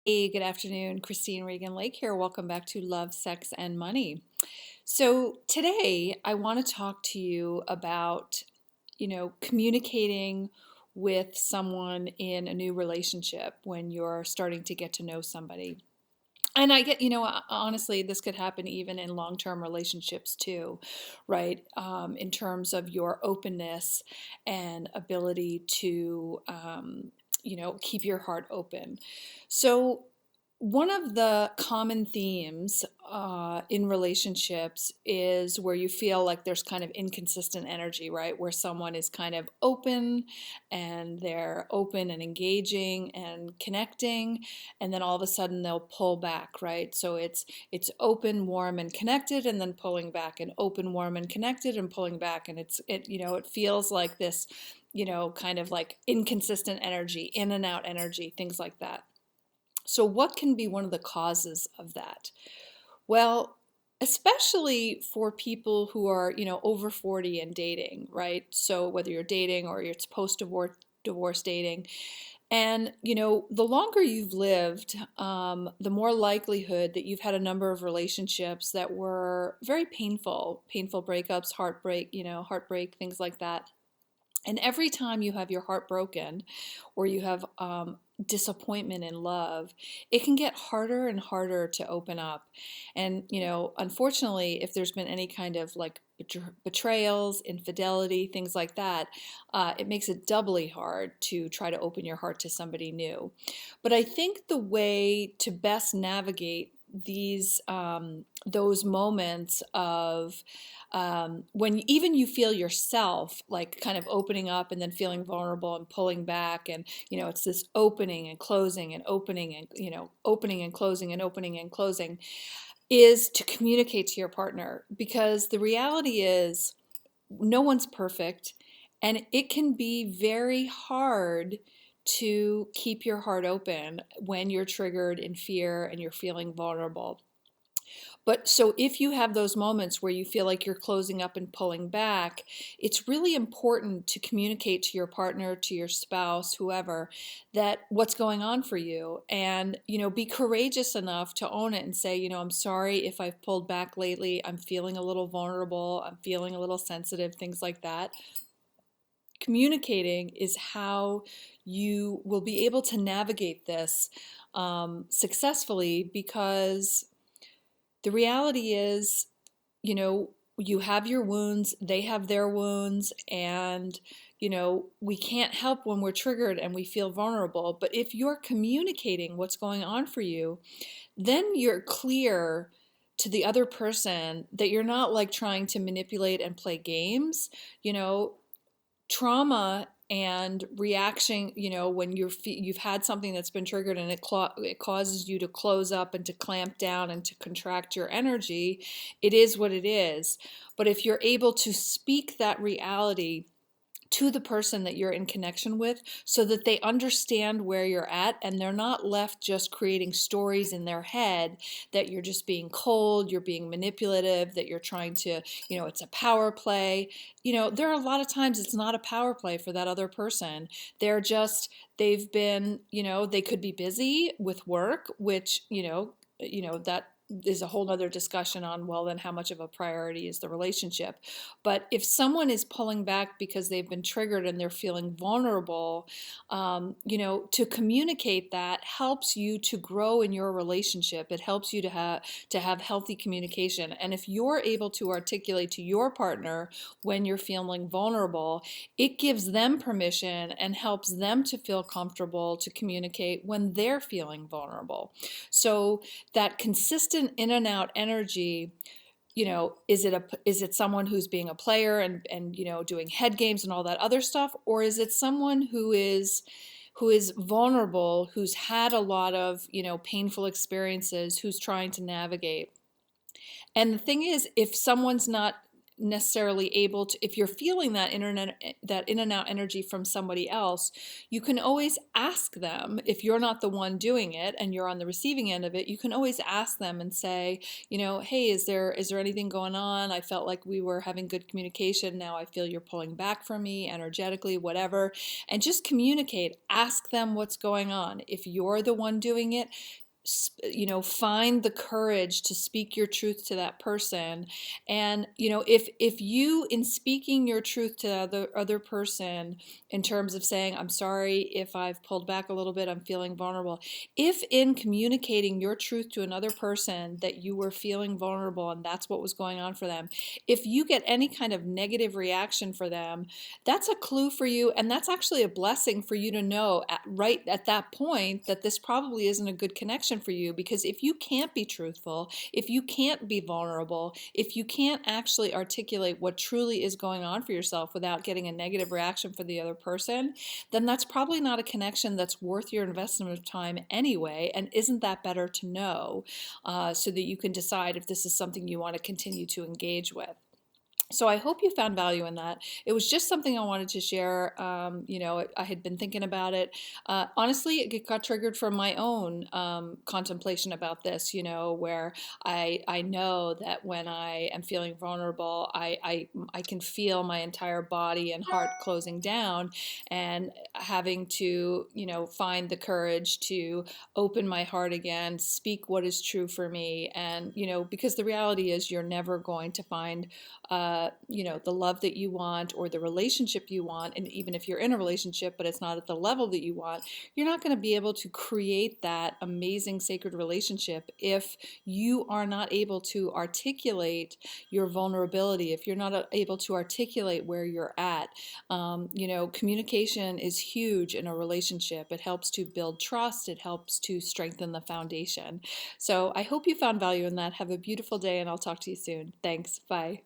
Hey, good afternoon. Christine Regan Lake here. Welcome back to Love, Sex, and Money. So, today I want to talk to you about, communicating with someone in a new relationship when you're starting to get to know somebody. And I get, honestly, this could happen even in long-term relationships too, right? In terms of your openness and ability to, keep your heart open. So, one of the common themes in relationships is where you feel like there's kind of inconsistent energy, right? Where someone is kind of open and they're open and engaging and connecting, and then all of a sudden they'll pull back, right? So it's open, warm, and connected, and then pulling back, and open, warm, and connected, and pulling back, and it feels like this, kind of like inconsistent energy, in and out energy, things like that. So, what can be one of the causes of that? Well, especially for people who are, over 40 and dating, right? So, whether you're dating or it's post-divorce dating, and, the longer you've lived, the more likelihood that you've had a number of relationships that were very painful breakups, heartbreak, things like that. And every time you have your heart broken or you have disappointment in love, it can get harder and harder to open up. And, unfortunately, if there's been any kind of like betrayals, infidelity, things like that, it makes it doubly hard to try to open your heart to somebody new. But I think the way to best navigate those moments of when even you feel yourself like kind of opening up and then feeling vulnerable and pulling back, and it's this opening and closing and opening and opening and closing and opening and closing, is to communicate to your partner, because the reality is no one's perfect, and it can be very hard to keep your heart open when you're triggered in fear and you're feeling vulnerable. But so if you have those moments where you feel like you're closing up and pulling back, it's really important to communicate to your partner, to your spouse, whoever, that what's going on for you. And, be courageous enough to own it and say, I'm sorry if I've pulled back lately. I'm feeling a little vulnerable. I'm feeling a little sensitive, things like that. Communicating is how you will be able to navigate this successfully, because the reality is, you have your wounds, they have their wounds, and, we can't help when we're triggered and we feel vulnerable. But if you're communicating what's going on for you, then you're clear to the other person that you're not like trying to manipulate and play games. Trauma and reaction, when you've had something that's been triggered, and it causes you to close up and to clamp down and to contract your energy, it is what it is. But if you're able to speak that reality to the person that you're in connection with, so that they understand where you're at and they're not left just creating stories in their head that you're just being cold, you're being manipulative, that you're trying to, it's a power play. There are a lot of times it's not a power play for that other person. They've been, they could be busy with work, which, that is a whole other discussion on, well, then how much of a priority is the relationship. But if someone is pulling back because they've been triggered and they're feeling vulnerable, to communicate that helps you to grow in your relationship. It helps you to have healthy communication. And if you're able to articulate to your partner when you're feeling vulnerable, it gives them permission and helps them to feel comfortable to communicate when they're feeling vulnerable. So that consistent in and out energy, is it someone who's being a player and doing head games and all that other stuff, or is it someone who is vulnerable, who's had a lot of painful experiences, who's trying to navigate? And the thing is, if someone's necessarily able to, if you're feeling that that in and out energy from somebody else, you can always ask them. If you're not the one doing it and you're on the receiving end of it, you can always ask them and say, hey, is there anything going on? I felt like we were having good communication. Now I feel you're pulling back from me energetically, whatever. And just communicate. Ask them what's going on. If you're the one doing it, find the courage to speak your truth to that person. And if you, in speaking your truth to the other person, in terms of saying, I'm sorry if I've pulled back a little bit, I'm feeling vulnerable, if in communicating your truth to another person that you were feeling vulnerable and that's what was going on for them, if you get any kind of negative reaction for them, that's a clue for you, and that's actually a blessing for you to know right at that point that this probably isn't a good connection for you. Because if you can't be truthful, if you can't be vulnerable, if you can't actually articulate what truly is going on for yourself without getting a negative reaction for the other person, then that's probably not a connection that's worth your investment of time anyway. And isn't that better to know, so that you can decide if this is something you want to continue to engage with? So I hope you found value in that. It was just something I wanted to share. I had been thinking about it. Honestly, it got triggered from my own contemplation about this, where I know that when I am feeling vulnerable, I can feel my entire body and heart closing down, and having to, find the courage to open my heart again, speak what is true for me. And, because the reality is you're never going to find the love that you want or the relationship you want. And even if you're in a relationship, but it's not at the level that you want, you're not going to be able to create that amazing sacred relationship if you are not able to articulate your vulnerability, if you're not able to articulate where you're at. Communication is huge in a relationship. It helps to build trust. It helps to strengthen the foundation. So I hope you found value in that. Have a beautiful day, and I'll talk to you soon. Thanks. Bye.